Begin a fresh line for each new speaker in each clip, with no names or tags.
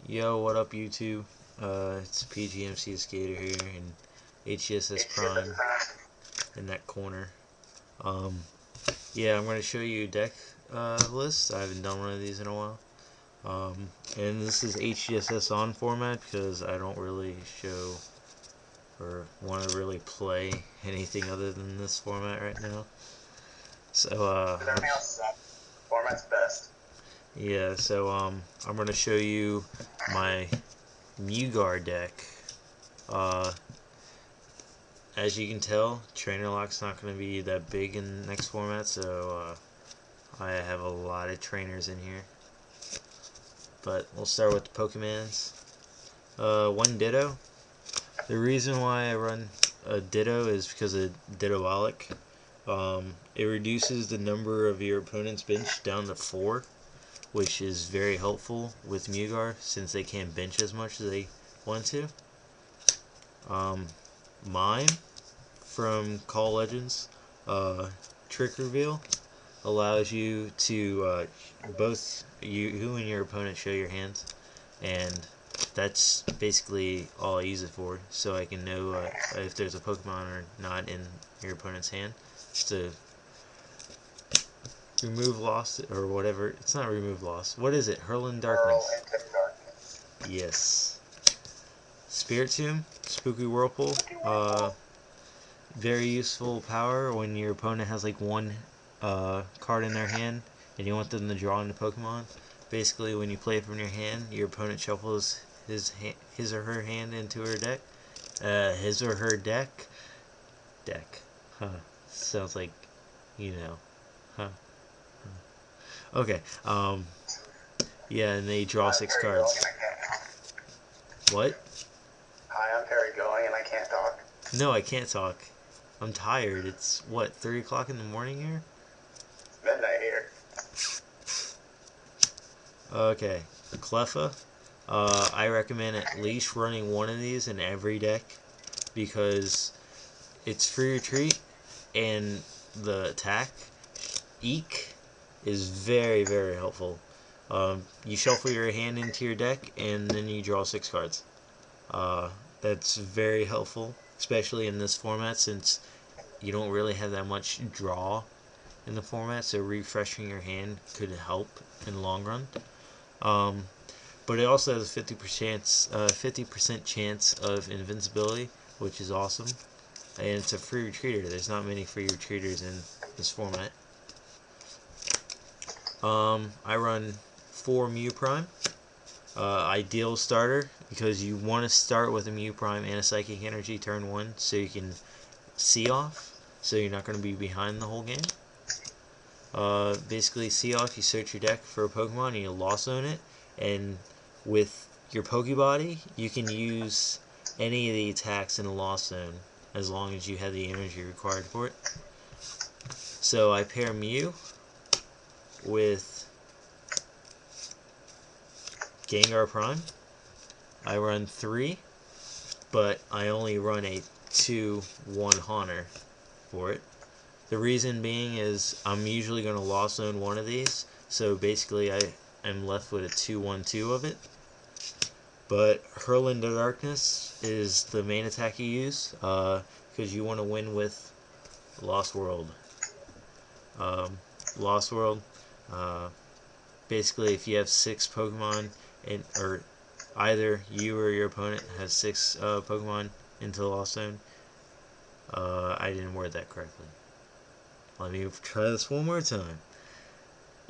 Yo, what up, YouTube? It's PGMCSKATER here, and HGSS Prime in that corner. Um, yeah, I'm going to show you a deck list. I haven't done one of these in a while. And this is HGSS-on format because I don't really show or want to really play anything other than this format right now. So,
Everything else format's best.
yeah, so I'm going to show you my MEWGAR deck. As you can tell, trainer lock's not going to be that big in the next format, so I have a lot of trainers in here. But we'll start with the Pokemans. One Ditto. The reason why I run a Ditto is because of Dittoolic. It reduces the number of your opponent's bench down to 4, which is very helpful with MEWGAR since they can't bench as much as they want to. Mime from Call Legends, Trick Reveal allows you to both you and your opponent show your hands, and that's basically all I use it for, so I can know if there's a Pokemon or not in your opponent's hand, to remove loss or whatever. It's not remove loss. What is it? Hurl in Darkness. Yes. Spiritomb, Spooky Whirlpool. Very useful power when your opponent has like one card in their hand and you want them to draw into Pokemon. Basically, when you play it from your hand, your opponent shuffles his or her hand into her deck. His or her deck. Huh. Sounds like, you know. Huh. Okay. Yeah, and they draw 6 cards. What?
Hi, I'm Perry Going, and I can't talk.
No, I can't talk. I'm tired. It's, what, 3 o'clock in the morning here?
It's midnight here.
Okay. Cleffa. I recommend at least running one of these in every deck because it's free retreat and the attack, Eek, is very, very helpful. You shuffle your hand into your deck and then you draw 6 cards. That's very helpful, especially in this format since you don't really have that much draw in the format, so refreshing your hand could help in the long run. But it also has a 50% chance of invincibility, which is awesome. And it's a free retreater. There's not many free retreaters in this format. I run 4 Mew Prime. Ideal starter because you want to start with a Mew Prime and a Psychic Energy turn 1 so you can see off, so you're not going to be behind the whole game. Basically, see off, you search your deck for a Pokemon and you Lost Zone it, and with your Pokebody, you can use any of the attacks in the Lost Zone as long as you have the energy required for it. So I pair Mew with Gengar Prime. I run 3, but I only run a 2/1 Haunter for it. The reason being is I'm usually going to Lost Zone one of these, so basically I'm left with a 2/1/2 of it. But Hurl into Darkness is the main attack you use, because you want to win with Lost World. Lost World, basically if you have 6 Pokemon, or either you or your opponent has 6 Pokemon into the Lost Zone. I didn't word that correctly. Let me try this one more time.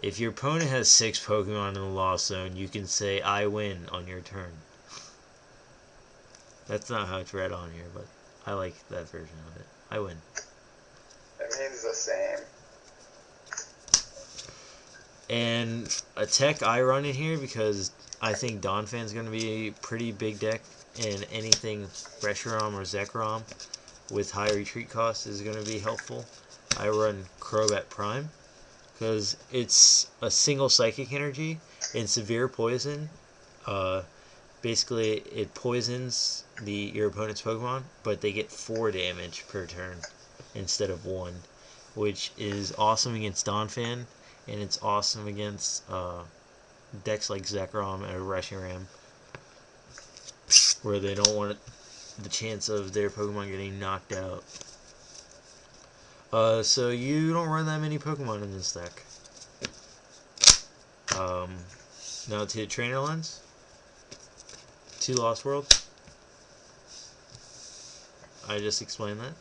If your opponent has 6 Pokemon in the Lost Zone, you can say, I win on your turn. That's not how it's read on here, but I like that version of it. I win.
It means the same.
And a tech I run in here because I think Donphan's going to be a pretty big deck, and anything Reshiram or Zekrom with high retreat cost is going to be helpful. I run Crobat Prime because it's a single Psychic Energy and severe poison. Basically, it poisons your opponent's Pokemon, but they get 4 damage per turn instead of 1, which is awesome against Donphan, and it's awesome against decks like Zekrom or Reshiram. where they don't want the chance of their Pokemon getting knocked out. So you don't run that many Pokemon in this deck. Now to trainer lines. 2 Lost Worlds. I just explained that.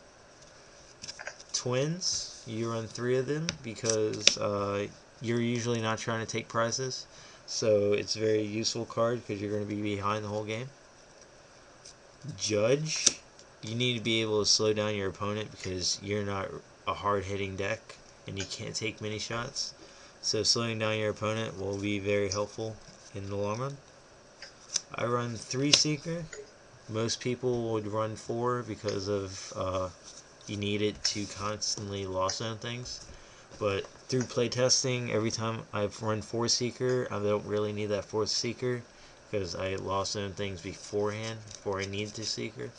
Twins, you run 3 of them because you're usually not trying to take prizes. So it's a very useful card because you're going to be behind the whole game. Judge, you need to be able to slow down your opponent because you're not a hard-hitting deck and you can't take many shots. So slowing down your opponent will be very helpful in the long run. I run 3 Seeker. Most people would run 4 because of you need it to constantly lost zone things. But through playtesting, every time I've run 4 Seeker, I don't really need that 4th Seeker because I lost zone things beforehand before I need the Seeker.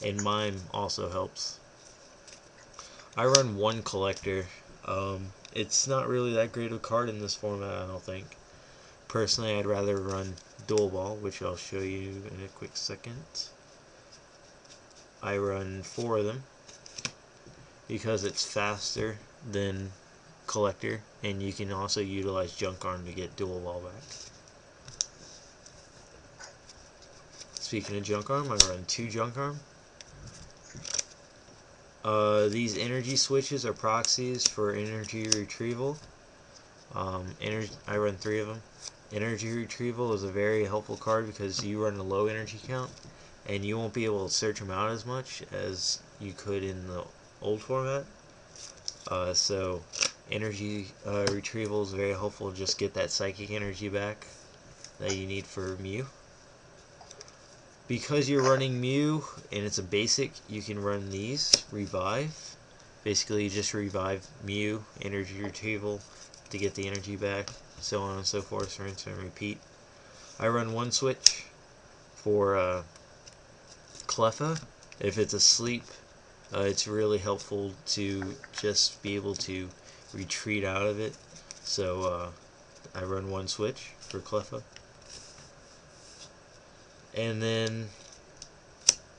And Mime also helps. I run 1 Collector. It's not really that great of a card in this format, I don't think. Personally, I'd rather run Dual Ball, which I'll show you in a quick second. I run 4 of them because it's faster than Collector, and you can also utilize Junk Arm to get Dual Ball back. Speaking of Junk Arm, I run 2 Junk Arm. These energy switches are proxies for energy retrieval. I run 3 of them. Energy retrieval is a very helpful card because you run a low energy count and you won't be able to search them out as much as you could in the old format. So energy retrieval is very helpful to just get that psychic energy back that you need for Mew. Because you're running Mew and it's a basic, you can run these. Revive. Basically, you just revive Mew, energy retrieval to get the energy back, so on and so forth, rinse and repeat. I run 1 switch for Cleffa. If it's asleep, it's really helpful to just be able to retreat out of it. So I run 1 switch for Cleffa. And then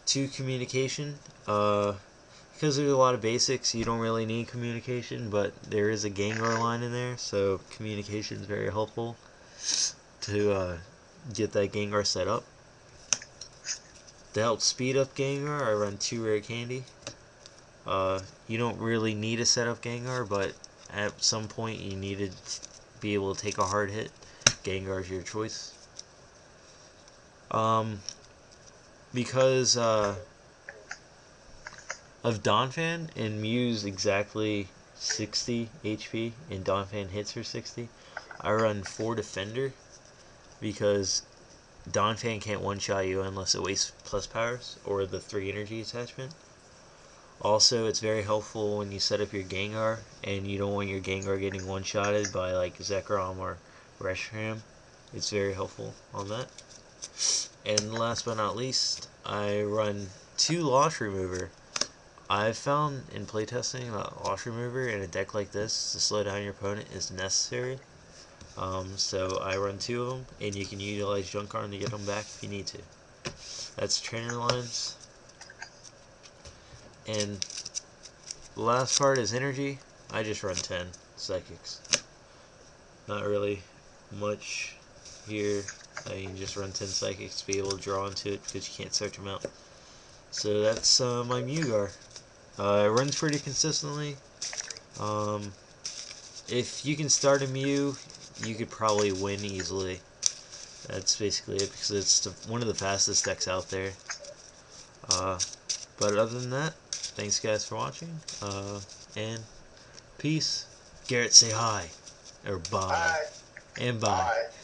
2 communication. Because there's a lot of basics, you don't really need communication, but there is a Gengar line in there, so communication is very helpful to get that Gengar set up. To help speed up Gengar, I run 2 Rare Candy. You don't really need a set up Gengar, but at some point you need to be able to take a hard hit. Gengar is your choice. Because of Donphan, and Mew's exactly 60 HP, and Donphan hits her 60, I run 4 Defender, because Donphan can't one-shot you unless it wastes plus powers, or the 3 energy attachment. Also, it's very helpful when you set up your Gengar, and you don't want your Gengar getting one-shotted by like Zekrom or Reshiram. It's very helpful on that. And last but not least, I run 2 Loss Remover. I've found in playtesting that Loss Remover in a deck like this to slow down your opponent is necessary. So I run 2 of them, and you can utilize Junk Arm to get them back if you need to. That's trainer lines. And the last part is energy. I just run 10 Psychics. Not really much here. I can just run 10 Psychics to be able to draw into it because you can't search them out. So that's my MEWGAR. It runs pretty consistently. If you can start a Mew, you could probably win easily. That's basically it because it's one of the fastest decks out there. But other than that, thanks guys for watching, and peace. Garrett, say hi, or bye,
Bye.
and bye.
Bye.